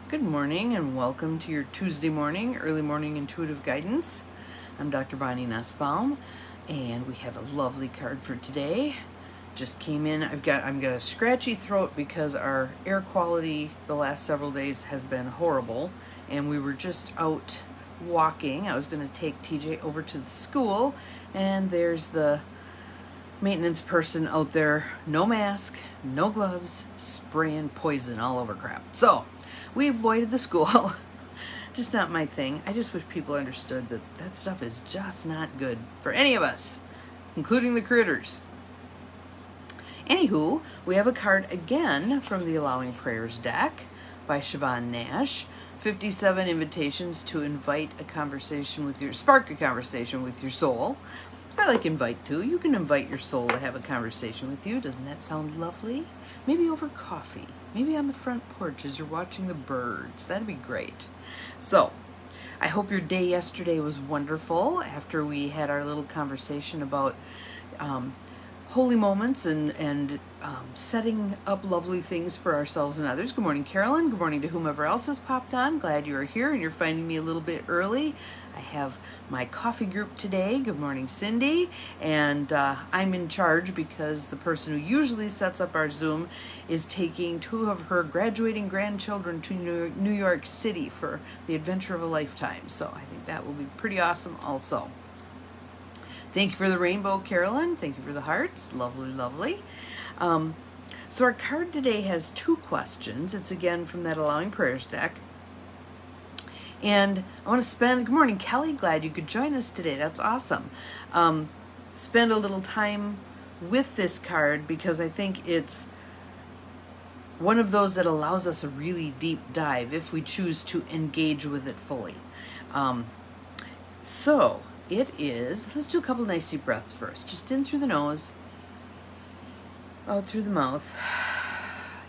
Good morning and welcome to your Tuesday morning, early morning intuitive guidance. I'm Dr. Bonnie Nussbaum and we have a lovely card for today. Just came in. I've got a scratchy throat because our air quality the last several days has been horrible and we were just out walking. I was going to take TJ over to the school and there's the maintenance person out there, no mask, no gloves, spraying poison all over crap. So we avoided the school. Just not my thing. I just wish people understood that that stuff is just not good for any of us, including the critters. Anywho, we have a card again from the Allowing Prayers deck by Siobhan Nash. 57 invitations to invite a conversation with spark a conversation with your soul. I like invite too. You can invite your soul to have a conversation with you. Doesn't that sound lovely? Maybe over coffee. Maybe on the front porch as you're watching the birds. That'd be great. So, I hope your day yesterday was wonderful after we had our little conversation about holy moments and setting up lovely things for ourselves and others. Good morning, Carolyn. Good morning to whomever else has popped on. Glad you are here and you're finding me a little bit early. I have my coffee group today. Good morning, Cindy. And I'm in charge because the person who usually sets up our Zoom is taking two of her graduating grandchildren to New York City for the adventure of a lifetime. So I think that will be pretty awesome also. Thank you for the rainbow, Carolyn. Thank you for the hearts. Lovely, lovely. So our card today has two questions. It's again from that Allowing Prayers deck. And I want to spend, good morning, Kelly. Glad you could join us today. That's awesome. Spend a little time with this card because I think it's one of those that allows us a really deep dive if we choose to engage with it fully. So it is, let's do a couple nice deep breaths first. Just in through the nose, out through the mouth.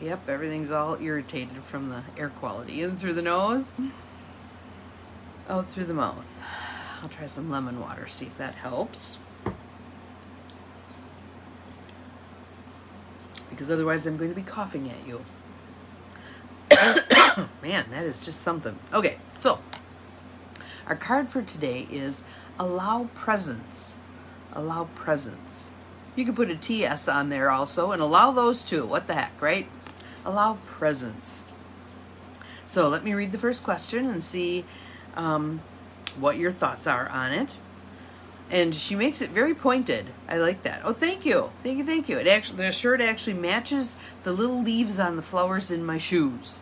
Yep, everything's all irritated from the air quality. In through the nose, out through the mouth. I'll try some lemon water, see if that helps. Because otherwise I'm going to be coughing at you. Man, that is just something. Okay, so our card for today is allow presence. Allow presence. You can put a TS on there also and allow those too. What the heck, right? Allow presence. So let me read the first question and see what your thoughts are on it. And she makes it very pointed. I like that. Oh, thank you. Thank you, thank you. It actually, the shirt actually matches the little leaves on the flowers in my shoes.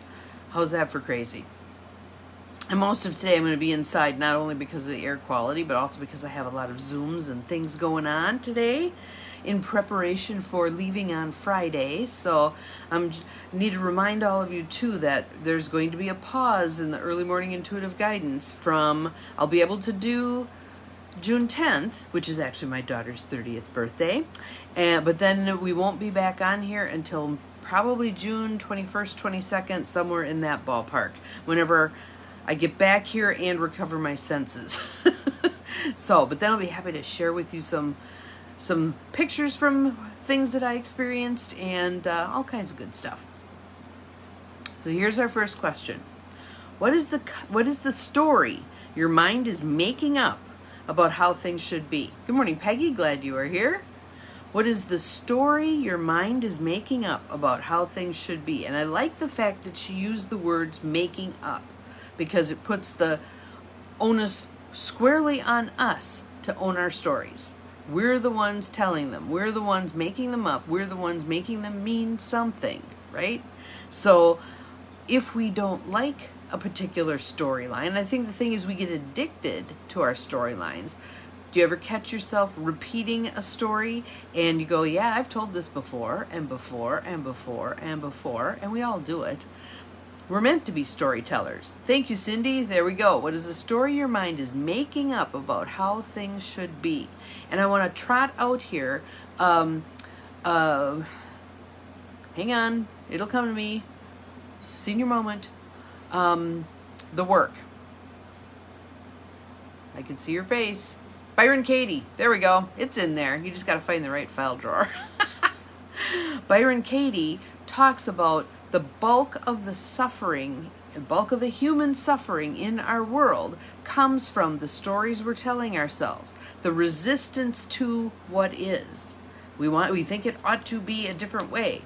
How's that for crazy? And most of today I'm going to be inside, not only because of the air quality, but also because I have a lot of Zooms and things going on today in preparation for leaving on Friday. So I need to remind all of you too that there's going to be a pause in the early morning intuitive guidance from, I'll be able to do June 10th, which is actually my daughter's 30th birthday. But then we won't be back on here until probably June 21st, 22nd, somewhere in that ballpark, whenever I get back here and recover my senses. So, but then I'll be happy to share with you some pictures from things that I experienced and all kinds of good stuff. So here's our first question. What is the story your mind is making up about how things should be? Good morning, Peggy. Glad you are here. What is the story your mind is making up about how things should be? And I like the fact that she used the words making up, because it puts the onus squarely on us to own our stories. We're the ones telling them. We're the ones making them up. We're the ones making them mean something, right? So if we don't like a particular storyline, I think the thing is we get addicted to our storylines. Do you ever catch yourself repeating a story and you go, yeah, I've told this before and before and before and before, and we all do it. We're meant to be storytellers. Thank you, Cindy. There we go. What is the story your mind is making up about how things should be? And I want to trot out here. Hang on. It'll come to me. Senior moment. The work. I can see your face. Byron Katie. There we go. It's in there. You just got to find the right file drawer. Byron Katie talks about The bulk of the suffering, the bulk of the human suffering in our world comes from the stories we're telling ourselves, the resistance to what is. We think it ought to be a different way.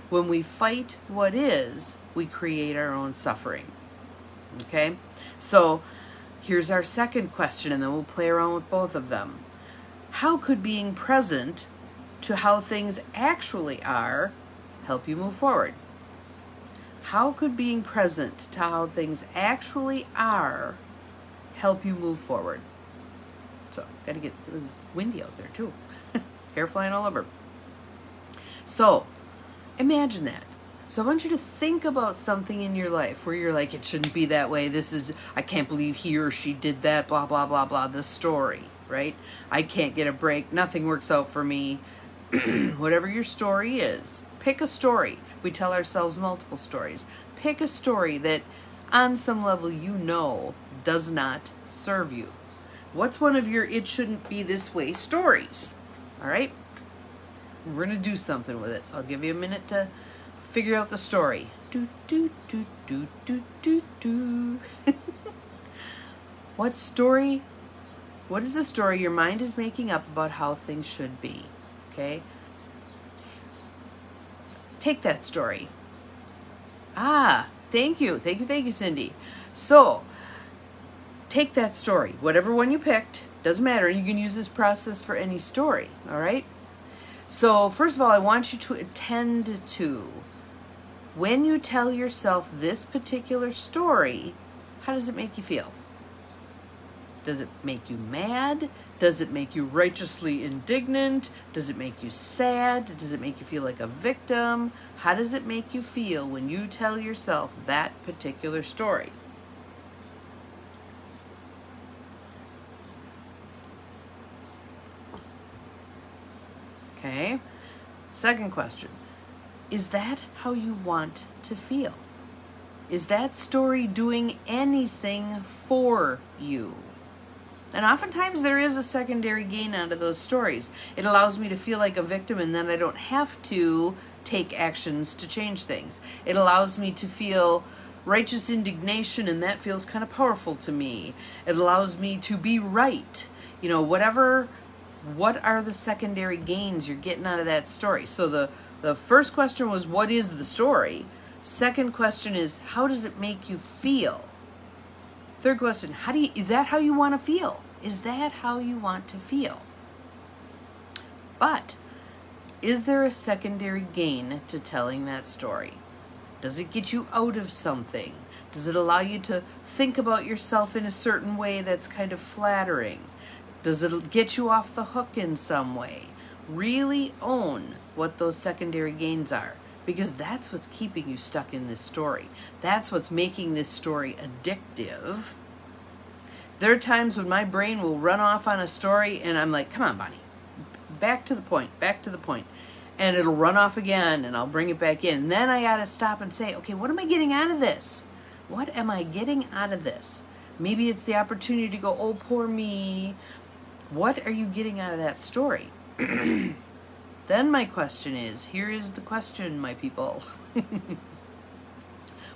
When we fight what is, we create our own suffering. Okay? So here's our second question, and then we'll play around with both of them. How could being present to how things actually are help you move forward? How could being present to how things actually are help you move forward? So, it was windy out there too. Hair flying all over. So, imagine that. So I want you to think about something in your life where you're like, it shouldn't be that way. I can't believe he or she did that, blah, blah, blah, blah. The story, right? I can't get a break. Nothing works out for me. Whatever your story is, pick a story. We tell ourselves multiple stories. Pick a story that on some level you know does not serve you. What's one of your it shouldn't be this way stories? All right? We're going to do something with it. So I'll give you a minute to figure out the story. Do, do, do, do, do, do, do. What is the story your mind is making up about how things should be? Okay? Take that story. Thank you, Cindy. So, take that story, whatever one you picked, doesn't matter. You can use this process for any story, all right? So, first of all, I want you to attend to, when you tell yourself this particular story, how does it make you feel? Does it make you mad? Does it make you righteously indignant? Does it make you sad? Does it make you feel like a victim? How does it make you feel when you tell yourself that particular story? Okay. Second question. Is that how you want to feel? Is that story doing anything for you? And oftentimes there is a secondary gain out of those stories. It allows me to feel like a victim, and then I don't have to take actions to change things. It allows me to feel righteous indignation, and that feels kind of powerful to me. It allows me to be right. What are the secondary gains you're getting out of that story? So the first question was, what is the story? Second question is, how does it make you feel? Third question, is that how you want to feel? Is that how you want to feel? But is there a secondary gain to telling that story? Does it get you out of something? Does it allow you to think about yourself in a certain way that's kind of flattering? Does it get you off the hook in some way? Really own what those secondary gains are, because that's what's keeping you stuck in this story. That's what's making this story addictive. There are times when my brain will run off on a story and I'm like, come on, Bonnie, back to the point. And it'll run off again and I'll bring it back in. And then I got to stop and say, okay, what am I getting out of this? What am I getting out of this? Maybe it's the opportunity to go, oh, poor me. What are you getting out of that story? Then my question is, here is the question, my people.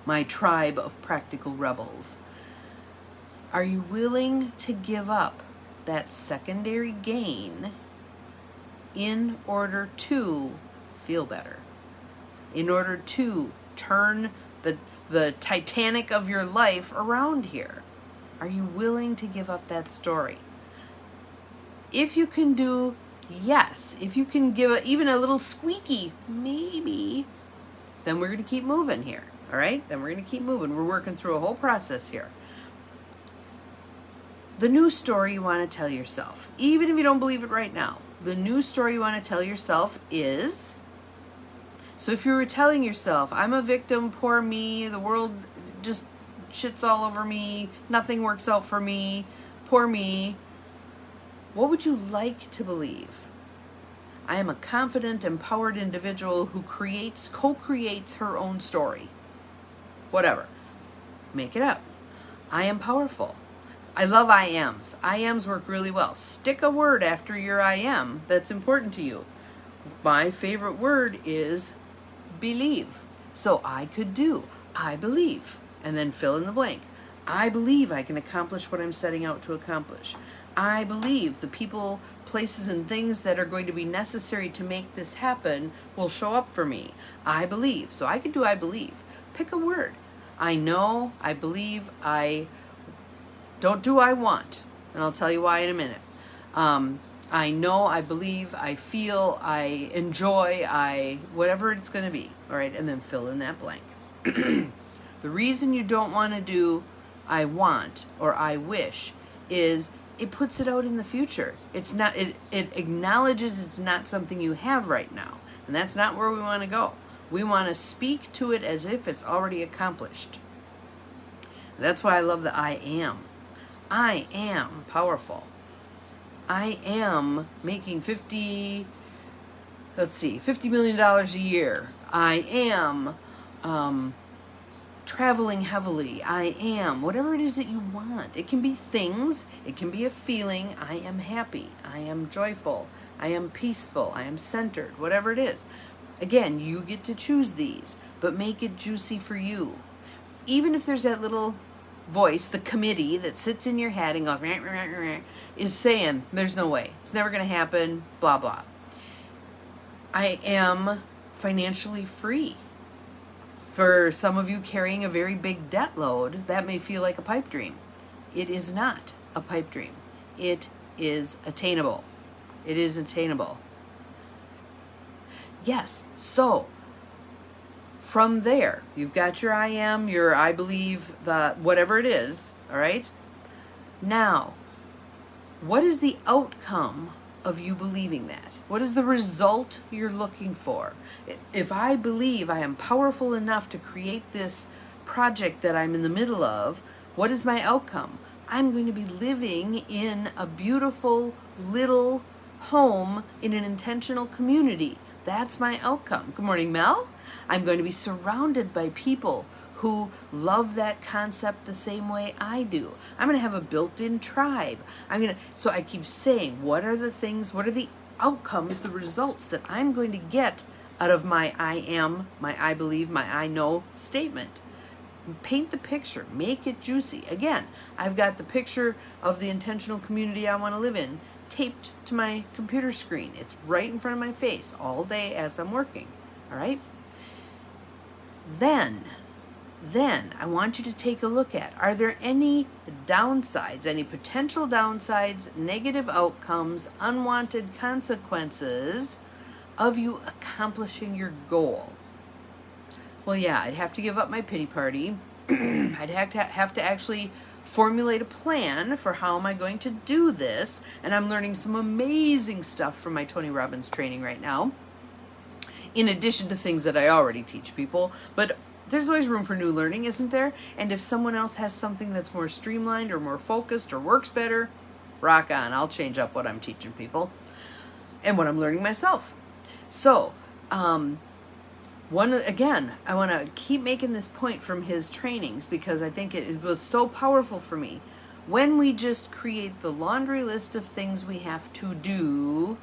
My tribe of practical rebels. Are you willing to give up that secondary gain in order to feel better? In order to turn the Titanic of your life around here? Are you willing to give up that story? If you can do yes, if you can give even a little squeaky maybe, then we're going to keep moving here. All right? Then we're going to keep moving. We're working through a whole process here. The new story you want to tell yourself, even if you don't believe it right now, the new story you want to tell yourself is, so if you were telling yourself, I'm a victim, poor me, the world just shits all over me, nothing works out for me, poor me, what would you like to believe? I am a confident, empowered individual who co-creates her own story. Whatever. Make it up. I am powerful. I love I ams. I ams work really well. Stick a word after your I am that's important to you. My favorite word is believe. So I could do, I believe, and then fill in the blank. I believe I can accomplish what I'm setting out to accomplish. I believe the people, places, and things that are going to be necessary to make this happen will show up for me. I believe. So I could do I believe. Pick a word. I know, I believe, I don't do I want. And I'll tell you why in a minute. I know, I believe, I feel, I enjoy, whatever it's going to be. All right, and then fill in that blank. The reason you don't want to do I want or I wish is it puts it out in the future. It's not, it acknowledges it's not something you have right now. And that's not where we want to go. We want to speak to it as if it's already accomplished. That's why I love the I am. I am powerful. I am making $50 million a year. I am traveling heavily. I am whatever it is that you want. It can be things. It can be a feeling. I am happy. I am joyful. I am peaceful. I am centered. Whatever it is. Again, you get to choose these, but make it juicy for you. Even if there's that little voice, the committee that sits in your head and goes, rah, rah, rah, rah, is saying, there's no way. It's never going to happen, blah, blah. I am financially free. For some of you carrying a very big debt load, that may feel like a pipe dream. It is not a pipe dream. It is attainable. It is attainable. Yes, so from there, you've got your I am, your I believe, the whatever it is, all right? Now, what is the outcome of you believing that? What is the result you're looking for? If I believe I am powerful enough to create this project that I'm in the middle of, what is my outcome? I'm going to be living in a beautiful little home in an intentional community. That's my outcome. Good morning, Mel. I'm going to be surrounded by people who love that concept the same way I do. I'm going to have a built-in tribe. So I keep saying, what are the things, what are the outcomes, the results that I'm going to get out of my I am, my I believe, my I know statement? Paint the picture, make it juicy. Again, I've got the picture of the intentional community I want to live in taped to my computer screen. It's right in front of my face all day as I'm working. All right? Then I want you to take a look at, are there any downsides, any potential downsides, negative outcomes, unwanted consequences of you accomplishing your goal? Well, yeah, I'd have to give up my pity party. I'd have to actually formulate a plan for how am I going to do this. And I'm learning some amazing stuff from my Tony Robbins training right now, in addition to things that I already teach people. But there's always room for new learning, isn't there? And if someone else has something that's more streamlined or more focused or works better, rock on. I'll change up what I'm teaching people and what I'm learning myself. So, I want to keep making this point from his trainings because I think it was so powerful for me. When we just create the laundry list of things we have to do,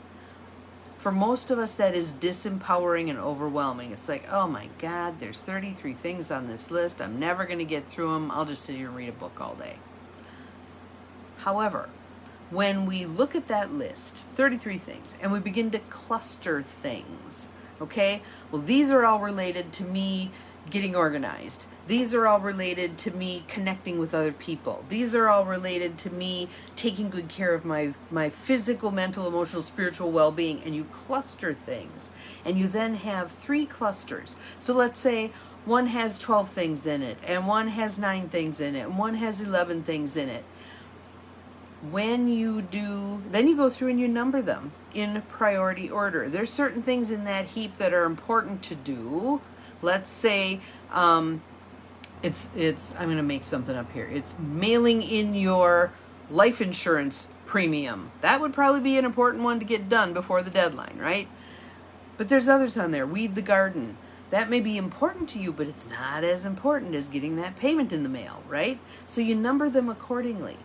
for most of us that is disempowering and overwhelming. It's like, oh my God, there's 33 things on this list. I'm never going to get through them. I'll just sit here and read a book all day. However, when we look at that list, 33 things, and we begin to cluster things, okay? Well, these are all related to me getting organized. These are all related to me connecting with other people. These are all related to me taking good care of my physical, mental, emotional, spiritual well-being. And you cluster things. And you then have 3 clusters. So let's say one has 12 things in it, and one has 9 things in it, and one has 11 things in it. When you do, then you go through and you number them in priority order. There's certain things in that heap that are important to do. Let's say it's I'm going to make something up here. It's mailing in your life insurance premium. That would probably be an important one to get done before the deadline, right? But there's others on there. Weed the garden. That may be important to you, but it's not as important as getting that payment in the mail, right? So you number them accordingly.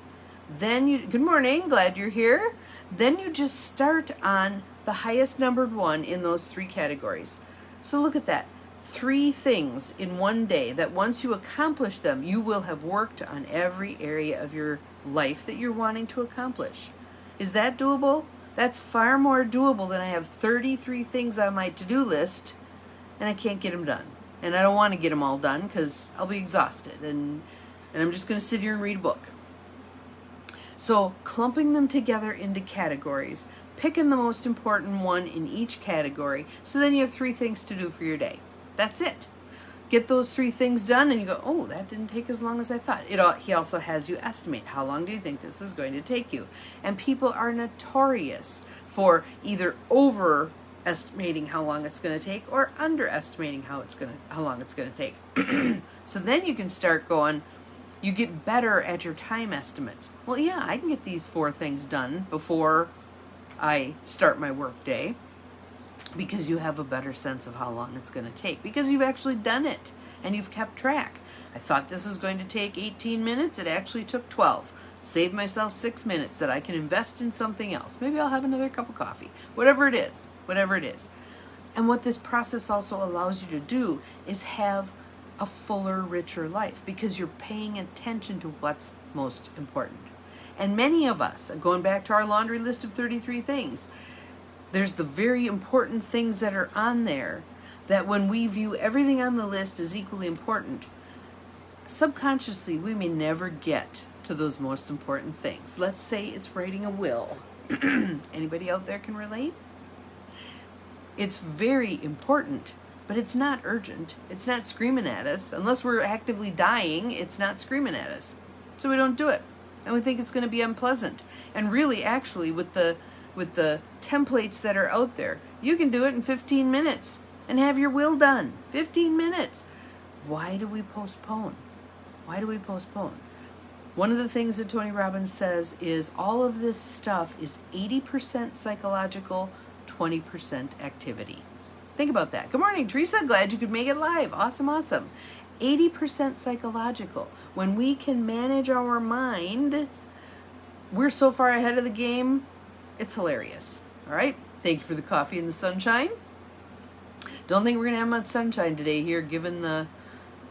Then good morning, glad you're here. Then you just start on the highest numbered one in those 3 categories. So look at that. 3 things in one day that once you accomplish them, you will have worked on every area of your life that you're wanting to accomplish. Is that doable? That's far more doable than I have 33 things on my to-do list and I can't get them done. And I don't want to get them all done because I'll be exhausted and I'm just going to sit here and read a book. So clumping them together into categories, picking the most important one in each category, so then you have 3 things to do for your day. That's it. Get those 3 things done and you go, oh, that didn't take as long as I thought. He also has you estimate, how long do you think this is going to take you? And people are notorious for either overestimating how long it's going to take or underestimating how long it's going to take. So then you can start going, you get better at your time estimates. Well, yeah, I can get these 4 things done before I start my work day, because you have a better sense of how long it's going to take, because you've actually done it and you've kept track. I thought this was going to take 18 minutes. It actually took 12. Save myself 6 minutes that I can invest in something else. Maybe I'll have another cup of coffee. Whatever it is. And what this process also allows you to do is have a fuller, richer life, because you're paying attention to what's most important. And many of us, going back to our laundry list of 33 things, there's the very important things that are on there that when we view everything on the list as equally important, subconsciously we may never get to those most important things. Let's say it's writing a will. Anybody out there can relate? It's very important, but it's not urgent. It's not screaming at us. Unless we're actively dying, it's not screaming at us. So we don't do it. And we think it's going to be unpleasant. And really, actually, with the templates that are out there, you can do it in 15 minutes and have your will done. 15 minutes. Why do we postpone? Why do we postpone? One of the things that Tony Robbins says is all of this stuff is 80% psychological, 20% activity. Think about that. Good morning, Teresa. Glad you could make it live. Awesome, awesome. 80% psychological. When we can manage our mind, we're so far ahead of the game, it's hilarious. All right? Thank you for the coffee and the sunshine. Don't think we're going to have much sunshine today here, given the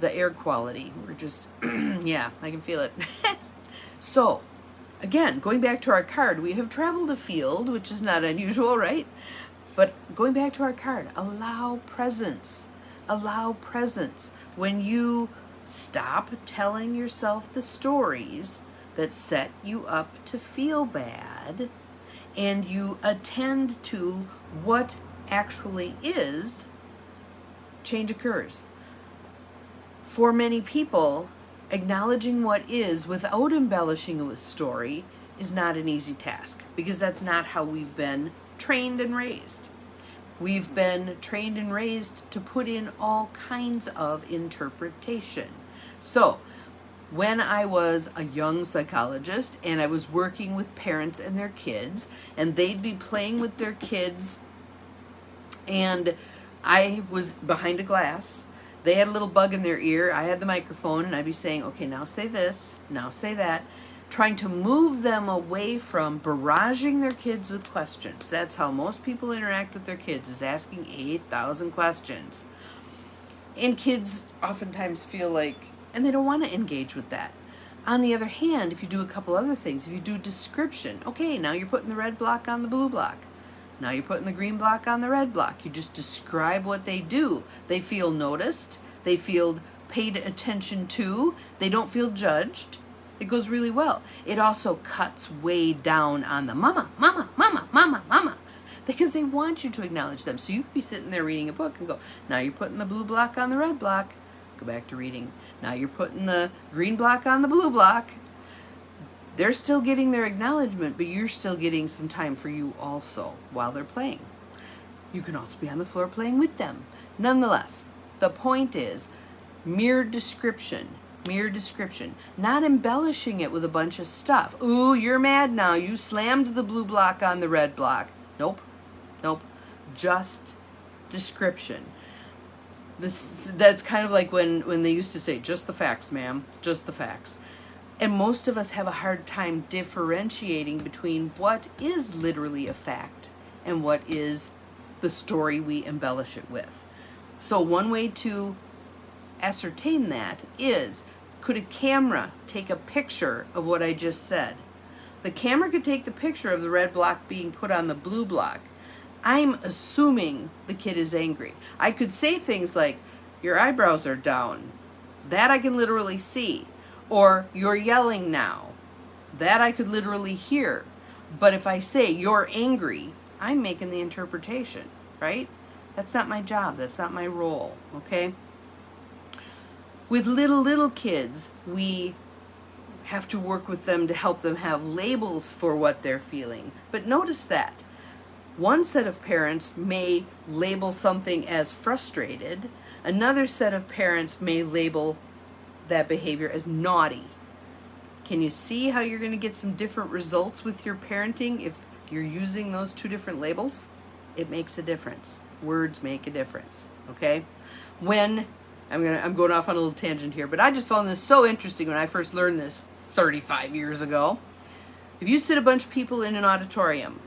air quality. We're just, yeah, I can feel it. So, again, going back to our card, we have traveled afield, which is not unusual, right? But going back to our card, allow presence. Allow presence. When you stop telling yourself the stories that set you up to feel bad, and you attend to what actually is, change occurs. For many people, acknowledging what is without embellishing it with story is not an easy task, because that's not how we've been trained and raised. We've been trained and raised to put in all kinds of interpretation. So, when I was a young psychologist and I was working with parents and their kids, and they'd be playing with their kids, and I was behind a glass, they had a little bug in their ear, I had the microphone, and I'd be saying, okay, now say this, now say that, trying to move them away from barraging their kids with questions. That's how most people interact with their kids, is asking 8,000 questions. And kids oftentimes feel like, and they don't want to engage with that. On the other hand, if you do a couple other things, if you do description, okay, now you're putting the red block on the blue block. Now you're putting the green block on the red block. You just describe what they do. They feel noticed. They feel paid attention to. They don't feel judged. It goes really well. It also cuts way down on the mama, mama, mama, mama, mama, because they want you to acknowledge them. So you could be sitting there reading a book and go, now you're putting the blue block on the red block. Go back to reading. Now you're putting the green block on the blue block. They're still getting their acknowledgement, but you're still getting some time for you also while they're playing. You can also be on the floor playing with them. Nonetheless, the point is mere description, not embellishing it with a bunch of stuff. Ooh, you're mad now. You slammed the blue block on the red block. Nope. Just description. That's kind of like when they used to say, just the facts, ma'am, just the facts. And most of us have a hard time differentiating between what is literally a fact and what is the story we embellish it with. So one way to ascertain that is, could a camera take a picture of what I just said? The camera could take the picture of the red block being put on the blue block. I'm assuming the kid is angry. I could say things like, your eyebrows are down. That I can literally see. Or, you're yelling now. That I could literally hear. But if I say, you're angry, I'm making the interpretation, right? That's not my job. That's not my role, okay? With little kids, we have to work with them to help them have labels for what they're feeling. But notice that one set of parents may label something as frustrated. Another set of parents may label that behavior as naughty. Can you see how you're going to get some different results with your parenting if you're using those two different labels? It makes a difference. Words make a difference, okay? When I'm going off on a little tangent here, but I just found this so interesting when I first learned this 35 years ago. If you sit a bunch of people in an auditorium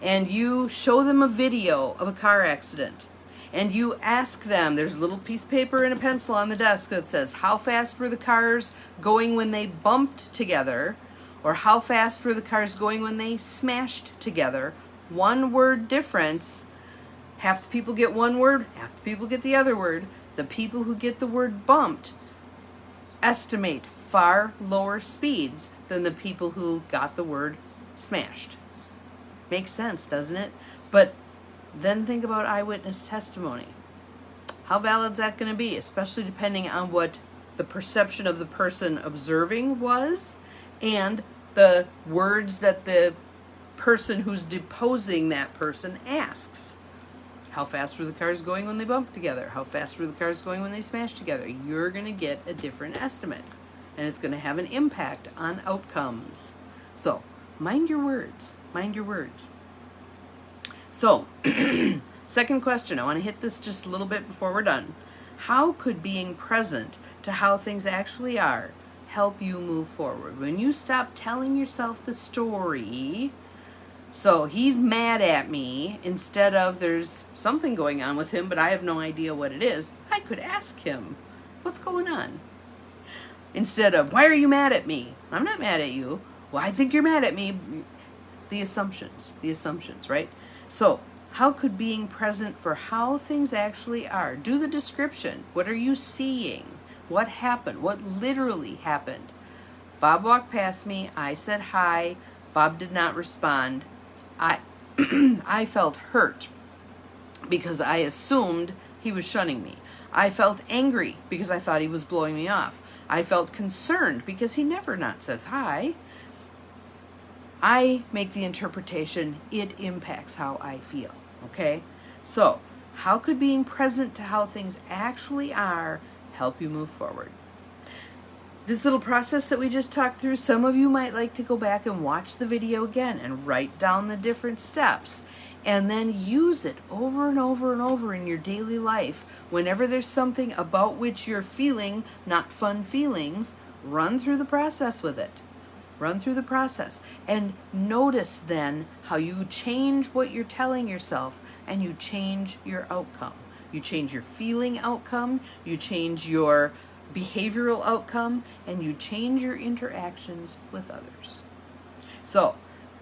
and you show them a video of a car accident and you ask them, there's a little piece of paper and a pencil on the desk that says, how fast were the cars going when they bumped together, or how fast were the cars going when they smashed together? One word difference. Half the people get one word, half the people get the other word. The people who get the word bumped estimate far lower speeds than the people who got the word smashed. Makes sense, doesn't it? But then think about eyewitness testimony. How valid is that going to be, especially depending on what the perception of the person observing was and the words that the person who's deposing that person asks. How fast were the cars going when they bumped together? How fast were the cars going when they smashed together? You're going to get a different estimate, and it's going to have an impact on outcomes. So, mind your words. Mind your words. So, second question. I want to hit this just a little bit before we're done. How could being present to how things actually are help you move forward? When you stop telling yourself the story, so he's mad at me, instead of there's something going on with him, but I have no idea what it is, I could ask him, what's going on? Instead of, why are you mad at me? I'm not mad at you. Well, I think you're mad at me. The assumptions, right? So, how could being present for how things actually are? Do the description. What are you seeing? What happened? What literally happened? Bob walked past me. I said hi. Bob did not respond. I felt hurt because I assumed he was shunning me. I felt angry because I thought he was blowing me off. I felt concerned because he never not says hi. I make the interpretation, it impacts how I feel, okay? So, how could being present to how things actually are help you move forward? This little process that we just talked through, some of you might like to go back and watch the video again and write down the different steps and then use it over and over and over in your daily life. Whenever there's something about which you're feeling not fun feelings, run through the process with it. Run through the process and notice then how you change what you're telling yourself and you change your outcome. You change your feeling outcome, you change your behavioral outcome, and you change your interactions with others. So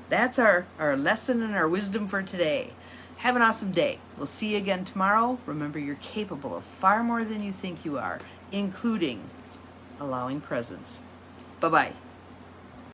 that's our lesson and our wisdom for today. Have an awesome day. We'll see you again tomorrow. Remember, you're capable of far more than you think you are, including allowing presence. Bye-bye.